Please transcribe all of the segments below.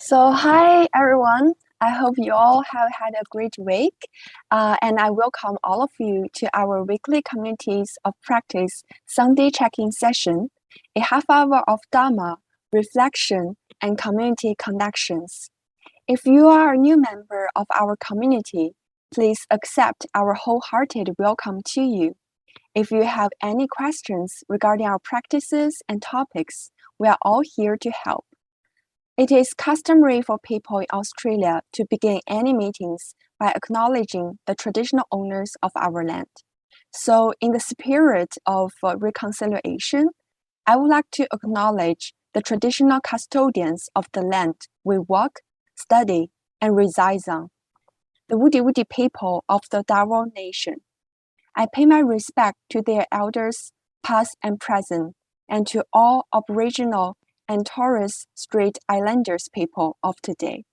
Hi everyone. I hope you all have had a great week, and I welcome all of you to our weekly Communities of Practice Sunday check-in session, a half hour of Dharma, reflection, and community connections. If you are a new member of our community, please accept our wholehearted welcome to you. If you have any questions regarding our practices and topics, we are all here to help. It is customary for people in Australia to begin any meetings by acknowledging the traditional owners of our land. So, in the spirit of reconciliation, I would like to acknowledge the traditional custodians of the land we work, study, and reside on, the Wudi people of the Darwin Nation. I pay my respect to their elders, past and present, and to all Aboriginal and Torres Strait Islanders people of today.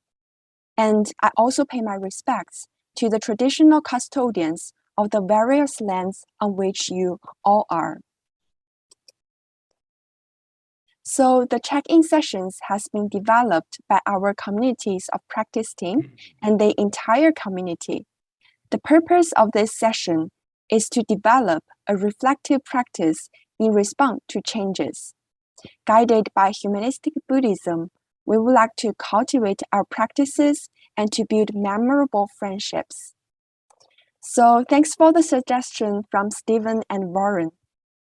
And I also pay my respects to the traditional custodians of the various lands on which you all are. So the check-in sessions has been developed by our Communities of Practice team and the entire community. The purpose of this session is to develop a reflective practice in response to changes. Guided by humanistic Buddhism, we would like to cultivate our practices and to build memorable friendships. So thanks for the suggestion from Stephen and Warren.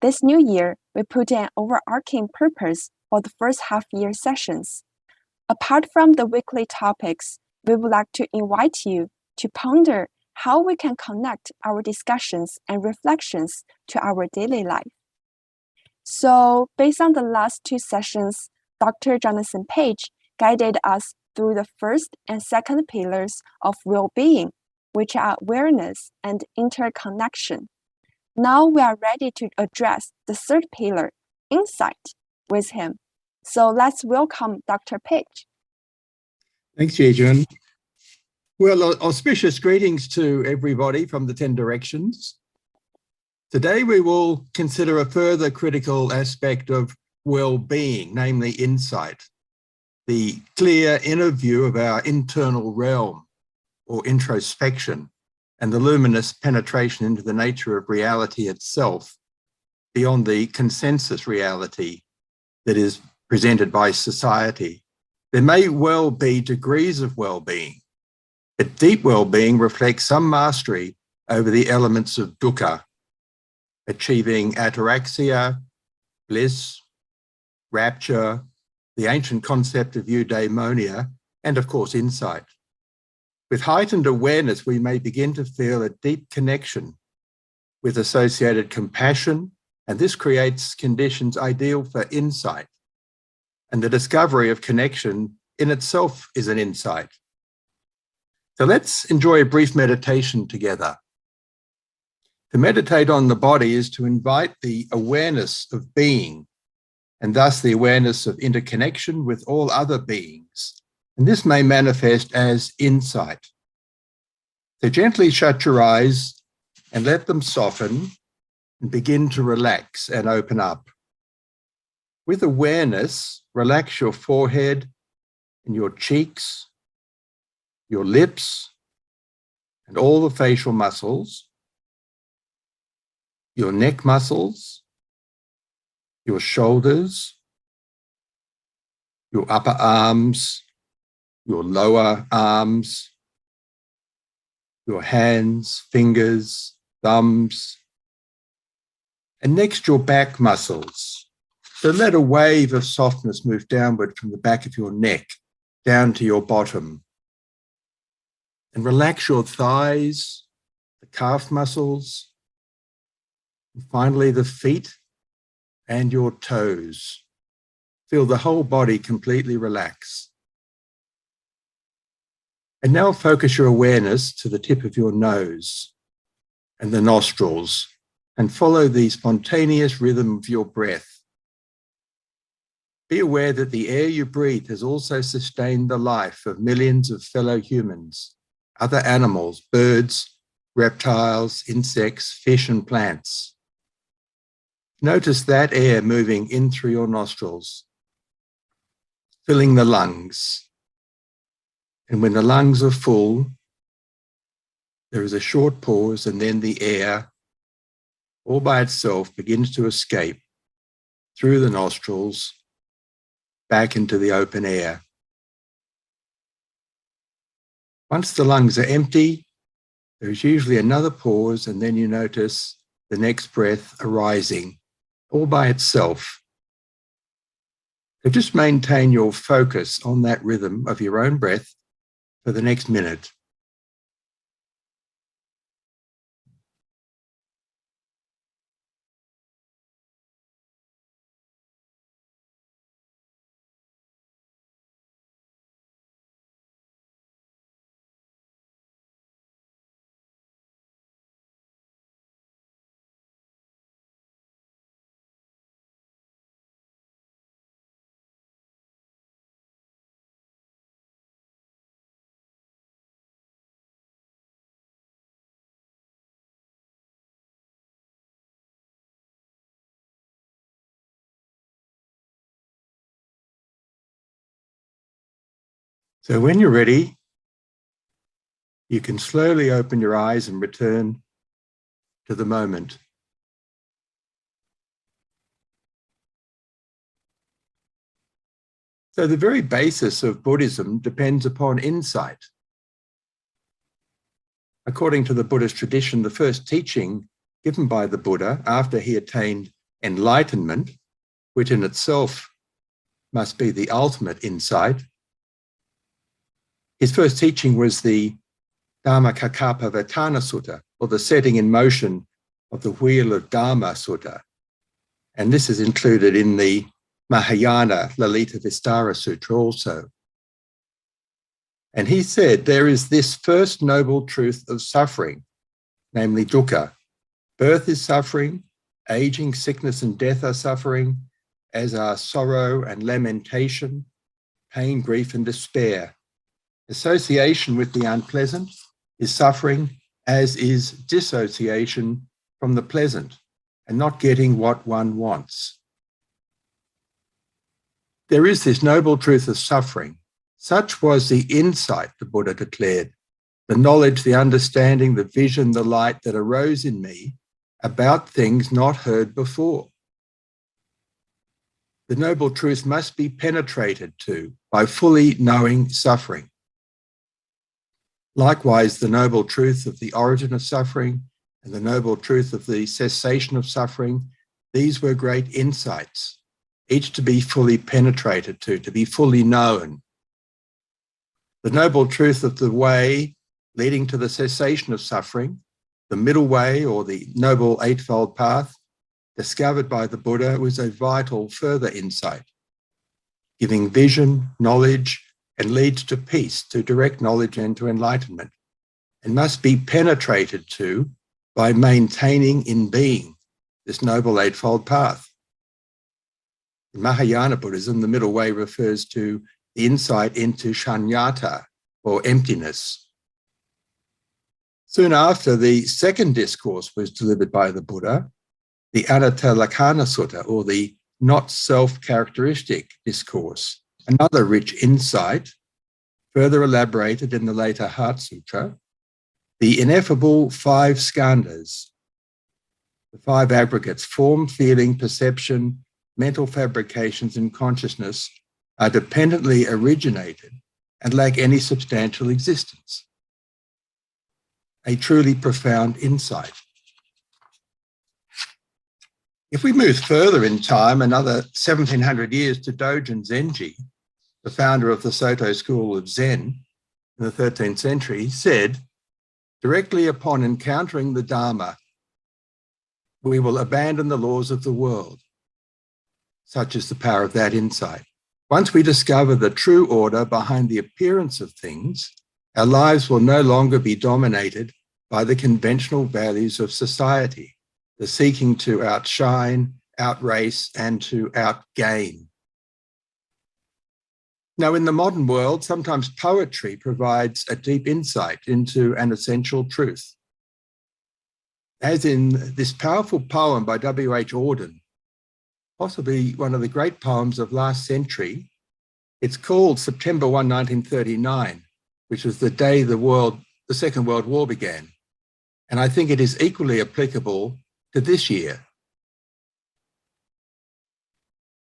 This new year, we put an overarching purpose for the first half-year sessions. Apart from the weekly topics, we would like to invite you to ponder how we can connect our discussions and reflections to our daily life. So, based on the last two sessions, Dr. Jonathan Page guided us through the first and second pillars of well-being, which are awareness and interconnection. Now we are ready to address the third pillar, insight, with him. So let's welcome Dr. Page. Thanks, Yejun. Well, auspicious greetings to everybody from the 10 directions. Today, we will consider a further critical aspect of well-being, namely insight, the clear inner view of our internal realm or introspection, and the luminous penetration into the nature of reality itself beyond the consensus reality that is presented by society. There may well be degrees of well-being, but deep well-being reflects some mastery over the elements of dukkha, achieving ataraxia, bliss, rapture, the ancient concept of eudaimonia, and of course, insight. With heightened awareness, we may begin to feel a deep connection with associated compassion, and this creates conditions ideal for insight. And the discovery of connection in itself is an insight. So let's enjoy a brief meditation together. To meditate on the body is to invite the awareness of being, and thus the awareness of interconnection with all other beings. And this may manifest as insight. So gently shut your eyes and let them soften and begin to relax and open up. With awareness, relax your forehead and your cheeks, your lips, and all the facial muscles, your neck muscles, your shoulders, your upper arms, your lower arms, your hands, fingers, thumbs, and next your back muscles. So let a wave of softness move downward from the back of your neck down to your bottom. And relax your thighs, the calf muscles, and finally the feet and your toes. Feel the whole body completely relax. And now focus your awareness to the tip of your nose and the nostrils and follow the spontaneous rhythm of your breath. Be aware that the air you breathe has also sustained the life of millions of fellow humans, other animals, birds, reptiles, insects, fish, and plants. Notice that air moving in through your nostrils, filling the lungs, And when the lungs are full, there is a short pause, and then the air, all by itself, begins to escape through the nostrils back into the open air. Once the lungs are empty, there's usually another pause, and then you notice the next breath arising all by itself. So just maintain your focus on that rhythm of your own breath for the next minute. So when you're ready, you can slowly open your eyes and return to the moment. So the very basis of Buddhism depends upon insight. According to the Buddhist tradition, the first teaching given by the Buddha after he attained enlightenment, which in itself must be the ultimate insight, his first teaching was the Dhammacakkappavattana Sutta, or the setting in motion of the wheel of Dharma Sutta. And this is included in the Mahayana Lalita Vistara Sutra also. And he said, there is this first noble truth of suffering, namely dukkha. Birth is suffering, aging, sickness, and death are suffering, as are sorrow and lamentation, pain, grief, and despair. Association with the unpleasant is suffering, as is dissociation from the pleasant and not getting what one wants. There is this noble truth of suffering. Such was the insight, the Buddha declared, the knowledge, the understanding, the vision, the light that arose in me about things not heard before. The noble truth must be penetrated to by fully knowing suffering. Likewise, the noble truth of the origin of suffering and the noble truth of the cessation of suffering, these were great insights, each to be fully penetrated to be fully known. The noble truth of the way leading to the cessation of suffering, the middle way or the noble eightfold path, discovered by the Buddha, was a vital further insight, giving vision, knowledge, and leads to peace, to direct knowledge and to enlightenment, and must be penetrated to by maintaining in being this noble eightfold path. In Mahayana Buddhism, the middle way refers to the insight into shunyata, or emptiness. Soon after, the second discourse was delivered by the Buddha, the Anatta Lakkhana Sutta, or the not self-characteristic discourse, another rich insight, further elaborated in the later Heart Sutra, the ineffable five skandhas, the five aggregates, form, feeling, perception, mental fabrications, and consciousness, are dependently originated and lack any substantial existence. A truly profound insight. If we move further in time, another 1700 years, to Dogen Zenji, the founder of the Soto school of Zen in the 13th century, said, directly upon encountering the Dharma, we will abandon the laws of the world. Such is the power of that insight. Once we discover the true order behind the appearance of things, our lives will no longer be dominated by the conventional values of society, the seeking to outshine, outrace, and to outgain. Now, in the modern world, sometimes poetry provides a deep insight into an essential truth. As in this powerful poem by W.H. Auden, possibly one of the great poems of last century. It's called September 1, 1939, which was the day the Second World War began. And I think it is equally applicable to this year.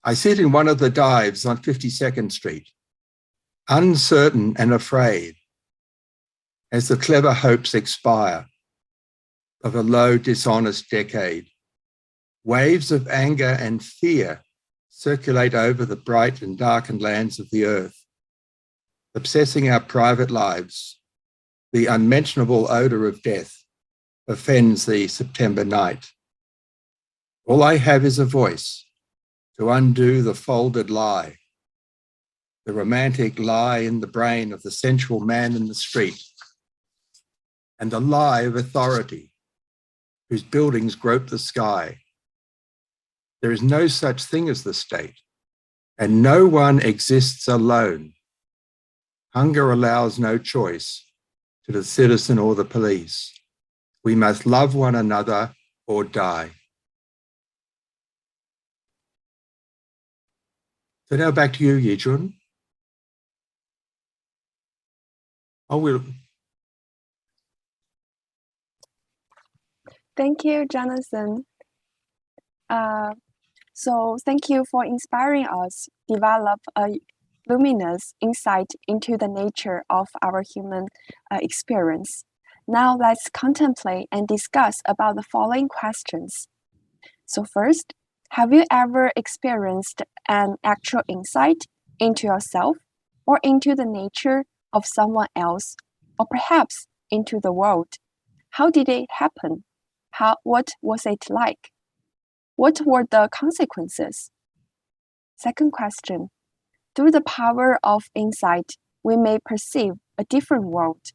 I sit in one of the dives on 52nd Street, uncertain and afraid, as the clever hopes expire of a low, dishonest decade. Waves of anger and fear circulate over the bright and darkened lands of the earth, obsessing our private lives. The unmentionable odour of death offends the September night. All I have is a voice to undo the folded lie, the romantic lie in the brain of the sensual man in the street, and the lie of authority whose buildings grope the sky. There is no such thing as the state, and no one exists alone. Hunger allows no choice to the citizen or the police. We must love one another or die. So now back to you, Yijun. Thank you, Jonathan. So thank you for inspiring us develop a luminous insight into the nature of our human experience. Now let's contemplate and discuss about the following questions. So first, have you ever experienced an actual insight into yourself or into the nature of someone else, or perhaps into the world? How did it happen? What was it like? What were the consequences? Second question, through the power of insight, we may perceive a different world.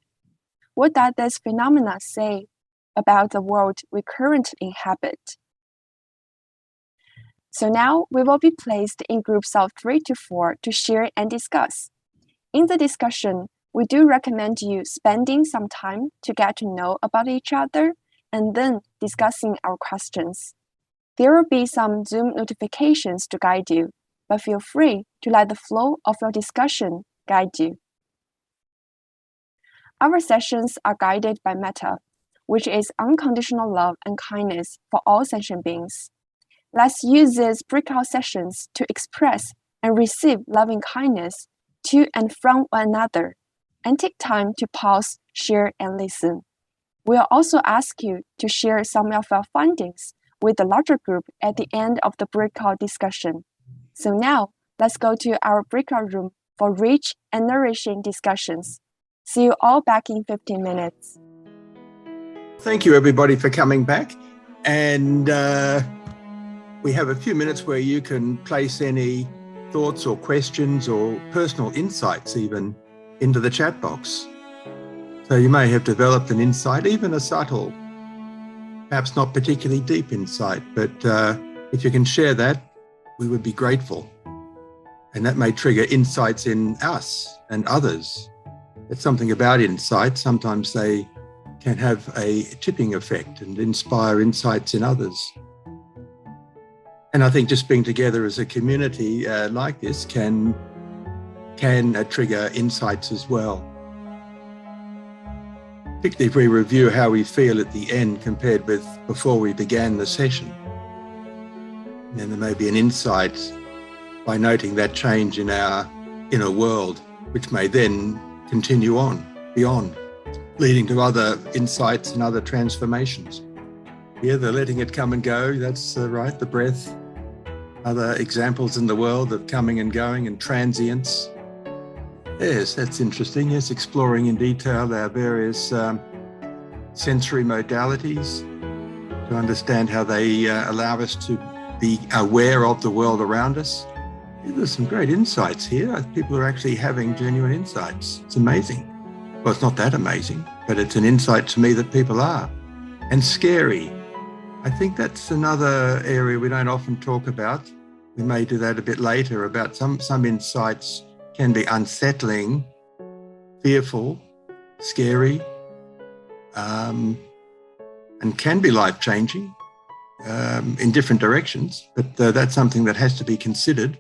What does this phenomena say about the world we currently inhabit? So now we will be placed in groups of 3 to 4 to share and discuss. In the discussion, we do recommend you spending some time to get to know about each other and then discussing our questions. There will be some Zoom notifications to guide you, but feel free to let the flow of your discussion guide you. Our sessions are guided by metta, which is unconditional love and kindness for all sentient beings. Let's use these breakout sessions to express and receive loving kindness to and from one another, and take time to pause, share, and listen. We'll also ask you to share some of your findings with the larger group at the end of the breakout discussion. So now, let's go to our breakout room for rich and nourishing discussions. See you all back in 15 minutes. Thank you, everybody, for coming back. And we have a few minutes where you can place any thoughts or questions or personal insights even into the chat box. So you may have developed an insight, even a subtle, perhaps not particularly deep insight, but if you can share that, we would be grateful. And that may trigger insights in us and others. It's something about insight. Sometimes they can have a tipping effect and inspire insights in others. And I think just being together as a community like this can trigger insights as well. Particularly if we review how we feel at the end compared with before we began the session. And then there may be an insight by noting that change in our inner world, which may then continue on beyond, leading to other insights and other transformations. Yeah, the letting it come and go, that's right, the breath. Other examples in the world of coming and going and transience. Yes, that's interesting. Yes, exploring in detail our various sensory modalities to understand how they allow us to be aware of the world around us. Yeah, there's some great insights here. People are actually having genuine insights. It's amazing. Well, it's not that amazing, but it's an insight to me that people are. And scary. I think that's another area we don't often talk about. We may do that a bit later, about some insights can be unsettling, fearful, scary, and can be life-changing in different directions, but that's something that has to be considered.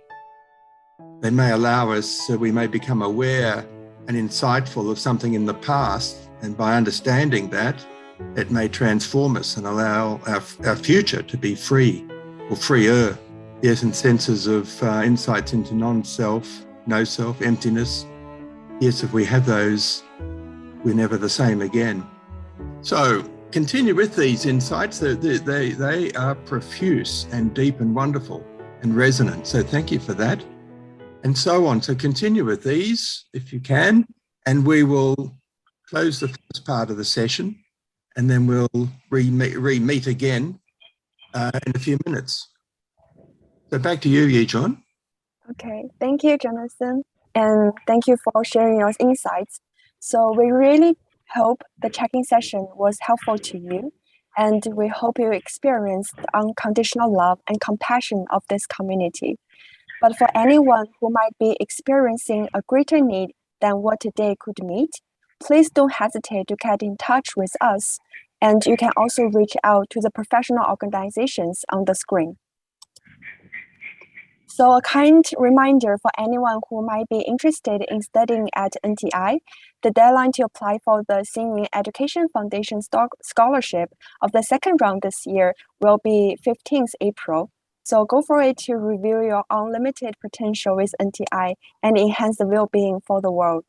They may allow us, we may become aware and insightful of something in the past, and by understanding that, it may transform us and allow our future to be free or freer. Yes, in senses of insights into non-self, no self, emptiness. Yes, if we have those, we're never the same again. So continue with these insights. They are profuse and deep and wonderful and resonant. So thank you for that. And so on. So continue with these if you can, and we will close the first part of the session, and then we'll re-meet again in a few minutes. So back to you, Yi-John. Okay, thank you, Jonathan, and thank you for sharing your insights. So we really hope the check-in session was helpful to you, and we hope you experienced the unconditional love and compassion of this community. But for anyone who might be experiencing a greater need than what today could meet, please don't hesitate to get in touch with us, and you can also reach out to the professional organizations on the screen. So a kind reminder for anyone who might be interested in studying at NTI, the deadline to apply for the Singing Education Foundation Scholarship of the second round this year will be 15th April. So go for it to reveal your unlimited potential with NTI and enhance the well-being for the world.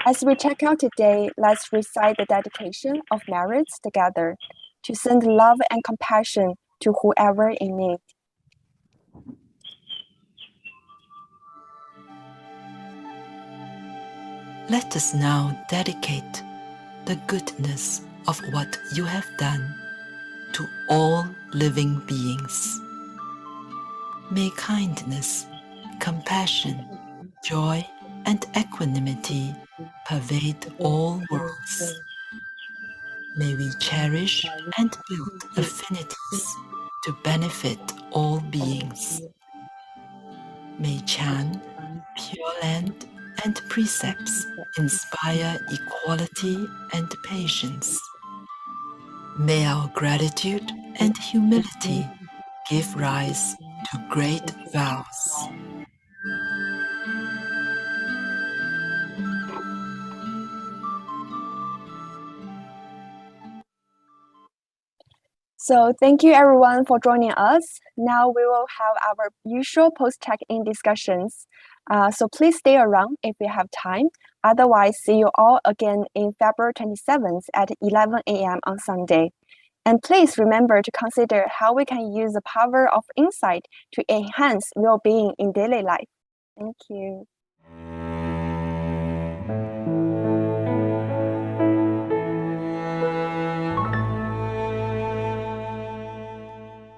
As we check out today, let's recite the dedication of merits together to send love and compassion to whoever in need. Let us now dedicate the goodness of what you have done to all living beings. May kindness, compassion, joy, and equanimity pervade all worlds. May we cherish and build affinities to benefit all beings. May Chan, Pure Land, and precepts inspire equality and patience. May our gratitude and humility give rise to great vows. So thank you everyone for joining us. Now we will have our usual post-check-in discussions. So please stay around if you have time. Otherwise, see you all again in February 27th at 11 a.m. on Sunday. And please remember to consider how we can use the power of insight to enhance well-being in daily life. Thank you.